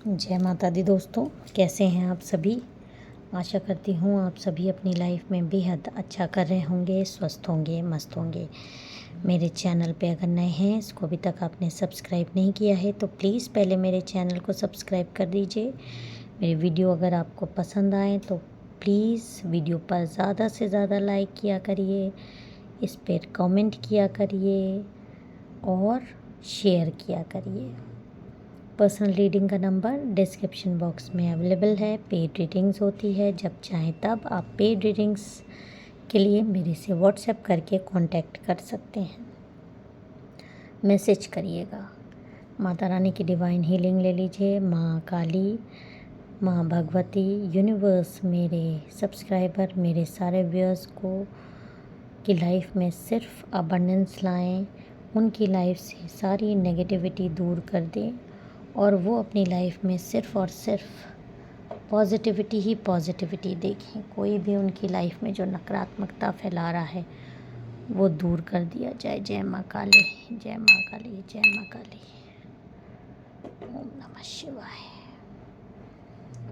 जय माता दी दोस्तों, कैसे हैं आप सभी। आशा करती हूँ आप सभी अपनी लाइफ में बेहद अच्छा कर रहे होंगे, स्वस्थ होंगे, मस्त होंगे। मेरे चैनल पे अगर नए हैं, इसको अभी तक आपने सब्सक्राइब नहीं किया है तो प्लीज़ पहले मेरे चैनल को सब्सक्राइब कर दीजिए। मेरी वीडियो अगर आपको पसंद आए तो प्लीज़ वीडियो पर ज़्यादा से ज़्यादा लाइक किया करिए, इस पर कमेंट किया करिए और शेयर किया करिए। पर्सनल रीडिंग का नंबर डिस्क्रिप्शन बॉक्स में अवेलेबल है। पेड रीडिंग्स होती है, जब चाहें तब आप पेड रीडिंग्स के लिए मेरे से व्हाट्सएप करके कांटेक्ट कर सकते हैं, मैसेज करिएगा। माता रानी की डिवाइन हीलिंग ले लीजिए। माँ काली, माँ भगवती, यूनिवर्स मेरे सब्सक्राइबर, मेरे सारे व्यूअर्स को की लाइफ में सिर्फ अबंडेंस लाएं, उनकी लाइफ से सारी नेगेटिविटी दूर कर दें और वो अपनी लाइफ में सिर्फ़ और सिर्फ पॉजिटिविटी ही पॉजिटिविटी देखें। कोई भी उनकी लाइफ में जो नकारात्मकता फैला रहा है वो दूर कर दिया जाए। जय माँ काली, जय माँ काली, जय माँ काली। ओम नमः शिवाय।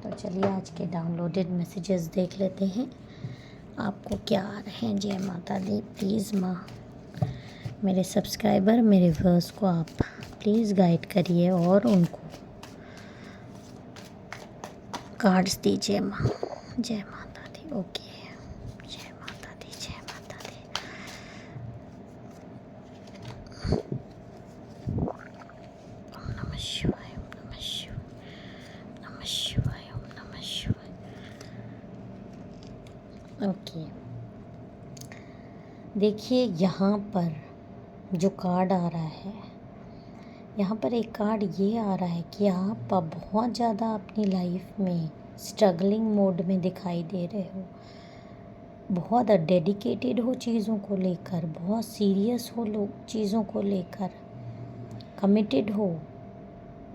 तो चलिए आज के डाउनलोडेड मैसेजेस देख लेते हैं, आपको क्या आ रहे हैं। जय माता दी। प्लीज़ माँ, मेरे सब्सक्राइबर, मेरे व्यूअर्स को आप प्लीज़ गाइड करिए और उनको कार्ड्स दीजिए माँ। जय माता दी। ओके, जय माता दी, जय माता दी। ओम नमः शिवाय, ओम नमः शिवाय, नमः शिवाय, ओम नमः शिवाय। ओके, देखिए यहाँ पर जो कार्ड आ रहा है, यहाँ पर एक कार्ड ये आ रहा है कि आप बहुत ज़्यादा अपनी लाइफ में स्ट्रगलिंग मोड में दिखाई दे रहे हो। बहुत डेडिकेटेड हो चीज़ों को लेकर, बहुत सीरियस हो लोग चीज़ों को लेकर, कमिटेड हो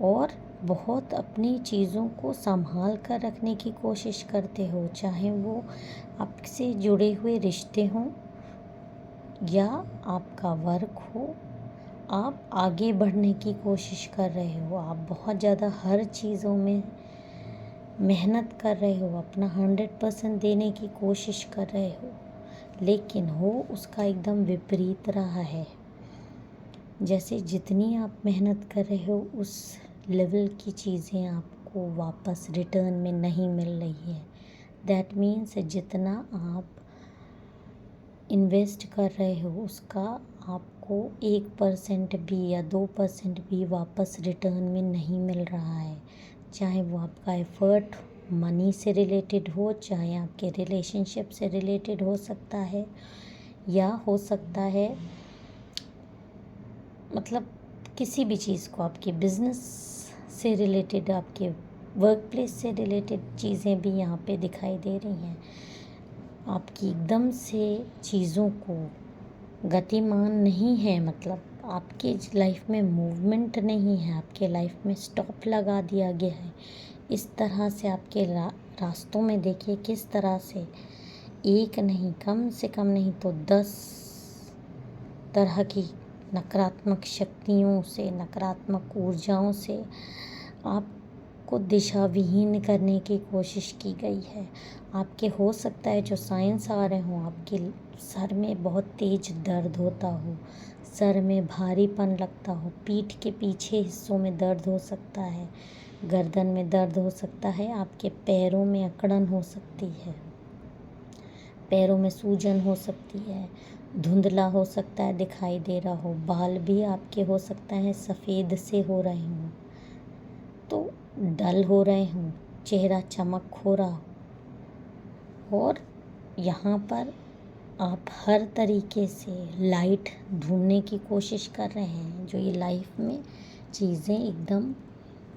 और बहुत अपनी चीज़ों को संभाल कर रखने की कोशिश करते हो, चाहे वो आपसे जुड़े हुए रिश्ते हों या आपका वर्क हो। आप आगे बढ़ने की कोशिश कर रहे हो, आप बहुत ज़्यादा हर चीज़ों में मेहनत कर रहे हो, अपना 100% देने की कोशिश कर रहे हो, लेकिन हो उसका एकदम विपरीत रहा है। जैसे जितनी आप मेहनत कर रहे हो उस लेवल की चीज़ें आपको वापस रिटर्न में नहीं मिल रही है। दैट मीन्स जितना आप इन्वेस्ट कर रहे हो उसका आपको 1% भी या 2% भी वापस रिटर्न में नहीं मिल रहा है। चाहे वो आपका एफ़र्ट मनी से रिलेटेड हो, चाहे आपके रिलेशनशिप से रिलेटेड हो सकता है, या हो सकता है मतलब किसी भी चीज़ को, आपके बिज़नेस से रिलेटेड, आपके वर्क प्लेस से रिलेटेड चीज़ें भी यहाँ पे दिखाई दे रही हैं। आपकी एकदम से चीज़ों को गतिमान नहीं है, मतलब आपके लाइफ में मूवमेंट नहीं है, आपके लाइफ में स्टॉप लगा दिया गया है। इस तरह से आपके रास्तों में देखिए किस तरह से एक नहीं, कम से कम नहीं तो 10 तरह की नकारात्मक शक्तियों से, नकारात्मक ऊर्जाओं से आपको दिशा विहीन करने की कोशिश की गई है। आपके हो सकता है जो साइंस आ रहे हों, आपके सर में बहुत तेज दर्द होता हो, सर में भारीपन लगता हो, पीठ के पीछे हिस्सों में दर्द हो सकता है, गर्दन में दर्द हो सकता है, आपके पैरों में अकड़न हो सकती है, पैरों में सूजन हो सकती है, धुंधला हो सकता है, दिखाई दे रहा हो, बाल भी आपके हो सकता है सफ़ेद से हो रहे हों, तो डल हो रहे हों, चेहरा चमक खो रहा हो, और यहाँ पर आप हर तरीके से लाइट ढूंढने की कोशिश कर रहे हैं। जो ये लाइफ में चीज़ें एकदम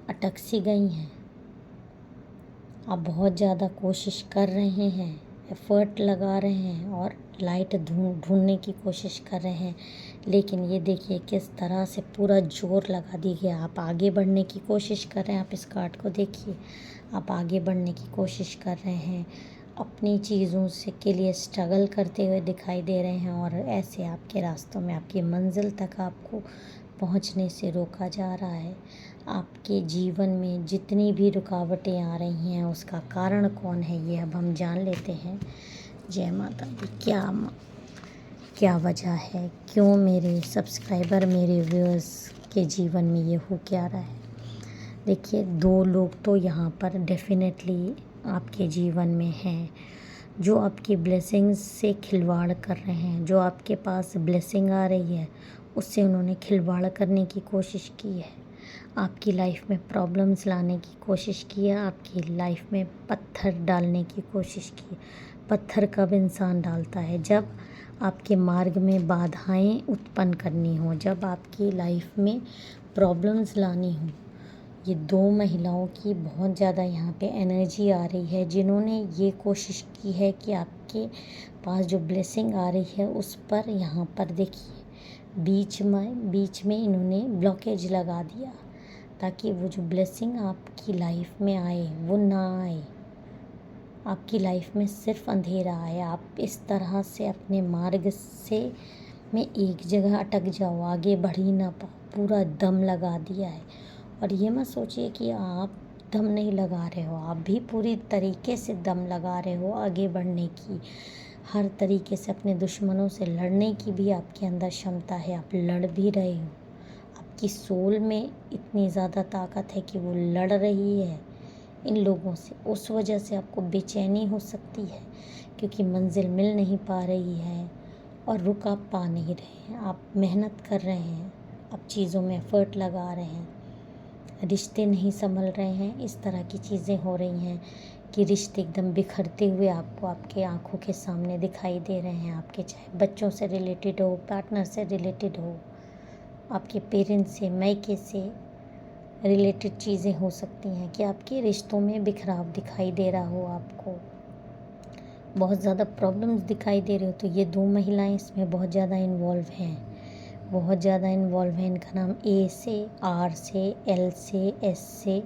अटक सी गई हैं, आप बहुत ज़्यादा कोशिश कर रहे हैं, एफ़र्ट लगा रहे हैं और लाइट ढूंढने की कोशिश कर रहे हैं, लेकिन ये देखिए किस तरह से पूरा जोर लगा दिया गया। आप आगे बढ़ने की कोशिश कर रहे हैं, आप इस कार्ड को देखिए, आप आगे बढ़ने की कोशिश कर रहे हैं, अपनी चीज़ों से के लिए स्ट्रगल करते हुए दिखाई दे रहे हैं, और ऐसे आपके रास्तों में आपकी मंजिल तक आपको पहुंचने से रोका जा रहा है। आपके जीवन में जितनी भी रुकावटें आ रही हैं उसका कारण कौन है, ये अब हम जान लेते हैं। जय माता दी। क्या वजह है, क्यों मेरे सब्सक्राइबर, मेरे व्यूअर्स के जीवन में ये हो क्या रहा है। देखिए, 2 लोग तो यहाँ पर डेफिनेटली आपके जीवन में हैं जो आपकी ब्लेसिंग्स से खिलवाड़ कर रहे हैं। जो आपके पास ब्लेसिंग आ रही है उससे उन्होंने खिलवाड़ करने की कोशिश की है, आपकी लाइफ में प्रॉब्लम्स लाने की कोशिश की है, आपकी लाइफ में पत्थर डालने की कोशिश की। पत्थर कब इंसान डालता है, जब आपके मार्ग में बाधाएं उत्पन्न करनी हो, जब आपकी लाइफ में प्रॉब्लम्स लानी हो। ये 2 महिलाओं की बहुत ज़्यादा यहाँ पे एनर्जी आ रही है, जिन्होंने ये कोशिश की है कि आपके पास जो ब्लेसिंग आ रही है उस पर यहाँ पर देखिए बीच में इन्होंने ब्लॉकेज लगा दिया, ताकि वो जो ब्लेसिंग आपकी लाइफ में आए वो ना आए। आपकी लाइफ में सिर्फ अंधेरा आए। आप इस तरह से अपने मार्ग से में एक जगह अटक जाओ, आगे बढ़ ही ना पाओ। पूरा दम लगा दिया है। और ये मत सोचिए कि आप दम नहीं लगा रहे हो, आप भी पूरी तरीके से दम लगा रहे हो आगे बढ़ने की। हर तरीके से अपने दुश्मनों से लड़ने की भी आपके अंदर क्षमता है, आप लड़ भी रहे हो। आपकी सोल में इतनी ज़्यादा ताकत है कि वो लड़ रही है इन लोगों से। उस वजह से आपको बेचैनी हो सकती है, क्योंकि मंजिल मिल नहीं पा रही है और रुक आप पा नहीं रहे हैं। आप मेहनत कर रहे हैं, आप चीज़ों में एफ़र्ट लगा रहे हैं, रिश्ते नहीं संभल रहे हैं। इस तरह की चीज़ें हो रही हैं कि रिश्ते एकदम बिखरते हुए आपको आपके आँखों के सामने दिखाई दे रहे हैं। आपके चाहे बच्चों से रिलेटेड हो, पार्टनर से रिलेटेड हो, आपके पेरेंट्स से, मायके से रिलेटेड चीज़ें हो सकती हैं कि आपके रिश्तों में बिखराव दिखाई दे रहा हो, आपको बहुत ज़्यादा प्रॉब्लम्स दिखाई दे रहे हो। तो ये 2 महिलाएं इसमें बहुत ज़्यादा इन्वॉल्व हैं, बहुत ज़्यादा इन्वॉल्व है। इनका नाम ए से, आर से, एल से, एस से,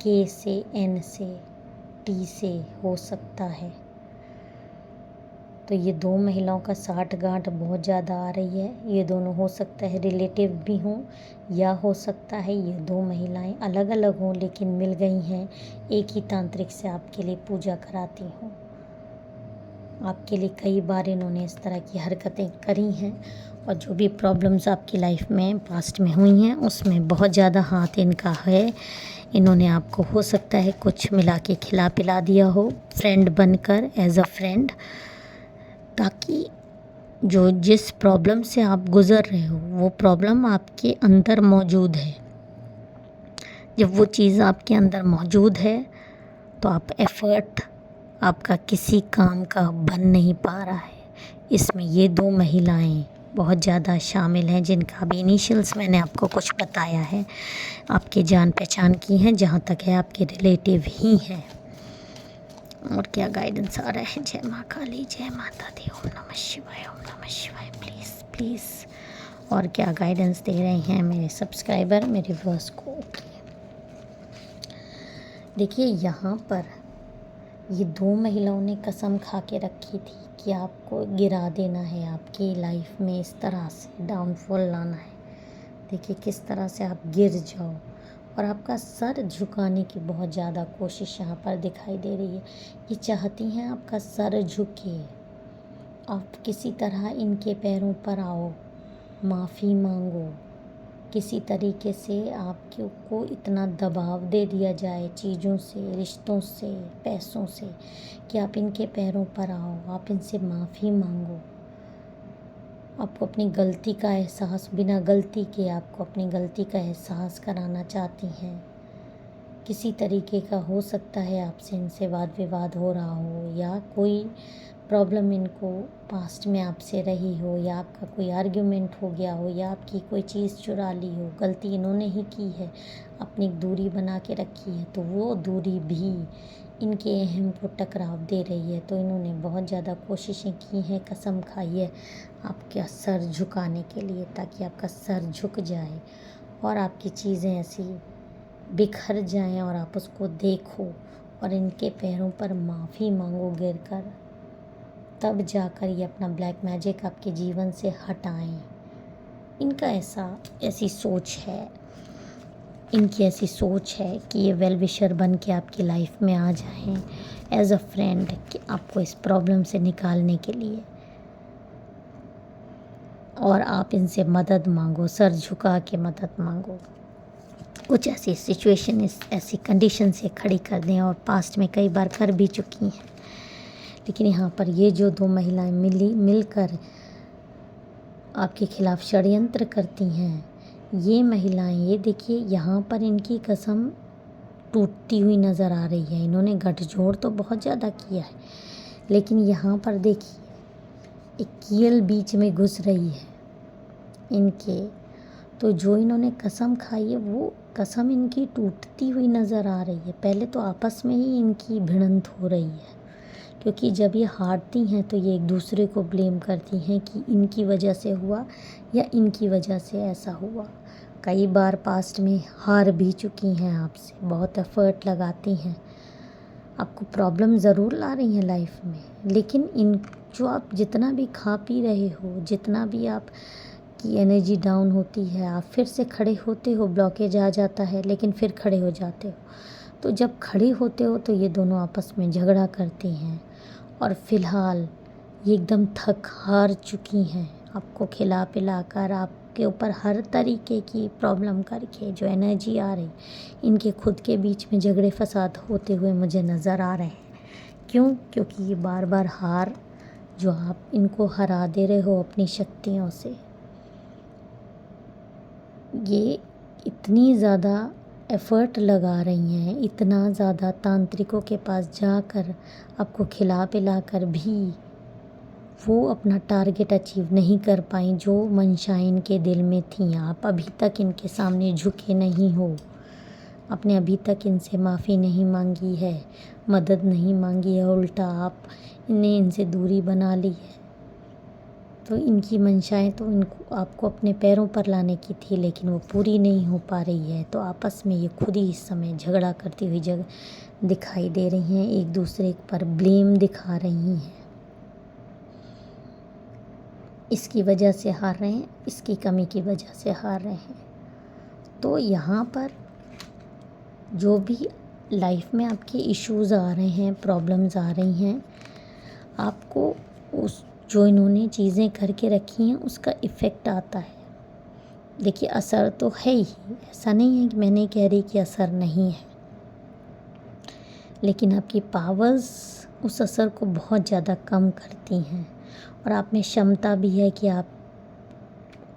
के से, एन से, टी से हो सकता है। तो ये 2 महिलाओं का साठ-गांठ बहुत ज़्यादा आ रही है। ये दोनों हो सकता है रिलेटिव भी हों, या हो सकता है ये 2 महिलाएं अलग अलग हों लेकिन मिल गई हैं, एक ही तांत्रिक से आपके लिए पूजा कराती हों। आपके लिए कई बार इन्होंने इस तरह की हरकतें करी हैं, और जो भी प्रॉब्लम्स आपकी लाइफ में पास्ट में हुई हैं उसमें बहुत ज़्यादा हाथ इनका है। इन्होंने आपको हो सकता है कुछ मिला के खिला पिला दिया हो, फ्रेंड बनकर, एज अ फ्रेंड, ताकि जो जिस प्रॉब्लम से आप गुज़र रहे हो वो प्रॉब्लम आपके अंदर मौजूद है। जब वो चीज़ आपके अंदर मौजूद है तो आप एफ़र्ट आपका किसी काम का बन नहीं पा रहा है। इसमें ये 2 महिलाएं बहुत ज़्यादा शामिल हैं, जिनका अभी इनिशियल्स मैंने आपको कुछ बताया है। आपके जान पहचान की हैं, जहाँ तक है आपके रिलेटिव ही हैं। और क्या गाइडेंस आ रहा है। जय माँ काली, जय माता दी, ओम नमः शिवाय, ओम नमः शिवाय। प्लीज़ और क्या गाइडेंस दे रहे हैं मेरे सब्सक्राइबर, मेरे व्यूअर्स को। देखिए, यहाँ पर ये 2 महिलाओं ने कसम खा के रखी थी कि आपको गिरा देना है, आपकी लाइफ में इस तरह से डाउनफॉल लाना है। देखिए किस तरह से आप गिर जाओ, और आपका सर झुकाने की बहुत ज़्यादा कोशिश यहाँ पर दिखाई दे रही है। ये चाहती हैं आपका सर झुके, आप किसी तरह इनके पैरों पर आओ, माफ़ी मांगो। किसी तरीके से आपके को इतना दबाव दे दिया जाए चीज़ों से, रिश्तों से, पैसों से, कि आप इनके पैरों पर आओ, आप इनसे माफ़ी मांगो। आपको अपनी गलती का एहसास, बिना गलती के आपको अपनी गलती का एहसास कराना चाहती हैं। किसी तरीके का हो सकता है आपसे इनसे वाद विवाद हो रहा हो, या कोई प्रॉब्लम इनको पास्ट में आपसे रही हो, या आपका कोई आर्ग्यूमेंट हो गया हो, या आपकी कोई चीज़ चुरा ली हो। गलती इन्होंने ही की है, अपनी एक दूरी बना के रखी है, तो वो दूरी भी इनके अहम को टकराव दे रही है। तो इन्होंने बहुत ज़्यादा कोशिशें की हैं, कसम खाई है आपका सर झुकाने के लिए, ताकि आपका सर झुक जाए और आपकी चीज़ें ऐसी बिखर जाएं और आप उसको देखो और इनके पैरों पर माफ़ी मांगो गिरकर, तब जाकर ये अपना ब्लैक मैजिक आपके जीवन से हटाएं। इनका ऐसी सोच है। इनकी ऐसी सोच है कि ये वेल विशर बन के आपकी लाइफ में आ जाएं एज अ फ्रेंड, कि आपको इस प्रॉब्लम से निकालने के लिए, और आप इनसे मदद मांगो, सर झुका के मदद मांगो। कुछ ऐसी सिचुएशन, ऐसी कंडीशन से खड़ी कर दें, और पास्ट में कई बार कर भी चुकी हैं। लेकिन यहाँ पर ये जो दो महिलाएं मिलकर आपके खिलाफ षड्यंत्र करती हैं, ये महिलाएं, ये देखिए यहाँ पर इनकी कसम टूटती हुई नज़र आ रही है। इन्होंने गठजोड़ तो बहुत ज़्यादा किया है, लेकिन यहाँ पर देखिए एक कील बीच में घुस रही है इनके। तो जो इन्होंने कसम खाई है वो कसम इनकी टूटती हुई नज़र आ रही है। पहले तो आपस में ही इनकी भिड़ंत हो रही है, क्योंकि जब ये हारती हैं तो ये एक दूसरे को ब्लेम करती हैं कि इनकी वजह से हुआ या इनकी वजह से ऐसा हुआ। कई बार पास्ट में हार भी चुकी हैं आपसे, बहुत एफ़र्ट लगाती हैं, आपको प्रॉब्लम ज़रूर ला रही हैं लाइफ में, लेकिन इन जो आप जितना भी खा पी रहे हो, जितना भी आप की एनर्जी डाउन होती है, आप फिर से खड़े होते हो, ब्लॉकेज आ जाता है लेकिन फिर खड़े हो जाते हो। तो जब खड़े होते हो तो ये दोनों आपस में झगड़ा करती हैं, और फ़िलहाल ये एकदम थक हार चुकी हैं। आपको खिला पिला कर, आपके ऊपर हर तरीके की प्रॉब्लम करके जो एनर्जी आ रही, इनके खुद के बीच में झगड़े फसाद होते हुए मुझे नज़र आ रहे हैं। क्यों? क्योंकि ये बार बार हार जो आप इनको हरा दे रहे हो अपनी शक्तियों से, ये इतनी ज़्यादा एफ़र्ट लगा रही हैं, इतना ज़्यादा तांत्रिकों के पास जाकर आपको खिला पिला कर भी वो अपना टारगेट अचीव नहीं कर पाई जो मंशाएं इनके दिल में थी। आप अभी तक इनके सामने झुके नहीं हो, आपने अभी तक इनसे माफ़ी नहीं मांगी है, मदद नहीं मांगी है, उल्टा इनसे दूरी बना ली है। तो इनकी मंशाएं तो इनको आपको अपने पैरों पर लाने की थी, लेकिन वो पूरी नहीं हो पा रही है। तो आपस में ये खुद ही इस समय झगड़ा करती हुई दिखाई दे रही हैं, एक दूसरे पर ब्लेम दिखा रही हैं। इसकी वजह से हार रहे हैं, इसकी कमी की वजह से हार रहे हैं। तो यहाँ पर जो भी लाइफ में आपके इश्यूज़ आ रहे हैं, प्रॉब्लम्स आ रही हैं, आपको उस जो इन्होंने चीज़ें करके रखी हैं उसका इफ़ेक्ट आता है। देखिए असर तो है ही, ऐसा नहीं है कि मैं नहीं कह रही कि असर नहीं है, लेकिन आपकी पावर्स उस असर को बहुत ज़्यादा कम करती हैं, और आप में क्षमता भी है कि आप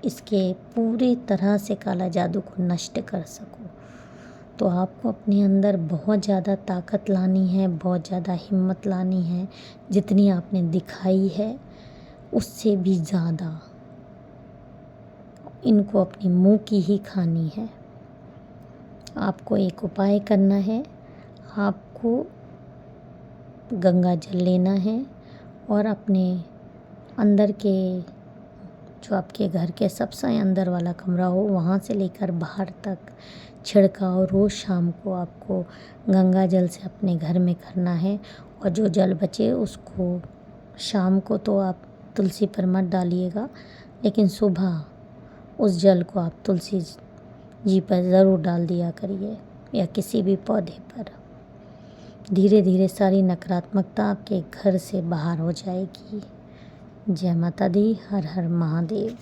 इसके पूरी तरह से काला जादू को नष्ट कर सको। तो आपको अपने अंदर बहुत ज़्यादा ताकत लानी है, बहुत ज़्यादा हिम्मत लानी है। जितनी आपने दिखाई है उससे भी ज़्यादा इनको अपनी मुंह की ही खानी है। आपको एक उपाय करना है, आपको गंगा जल लेना है और अपने अंदर के जो आपके घर के सबसे अंदर वाला कमरा हो वहाँ से लेकर बाहर तक छिड़काव रोज़ शाम को आपको गंगा जल से अपने घर में करना है। और जो जल बचे उसको शाम को तो आप तुलसी पर मत डालिएगा, लेकिन सुबह उस जल को आप तुलसी जी पर ज़रूर डाल दिया करिए या किसी भी पौधे पर। धीरे धीरे सारी नकारात्मकता आपके घर से बाहर हो जाएगी। जय माता दी। हर हर महादेव।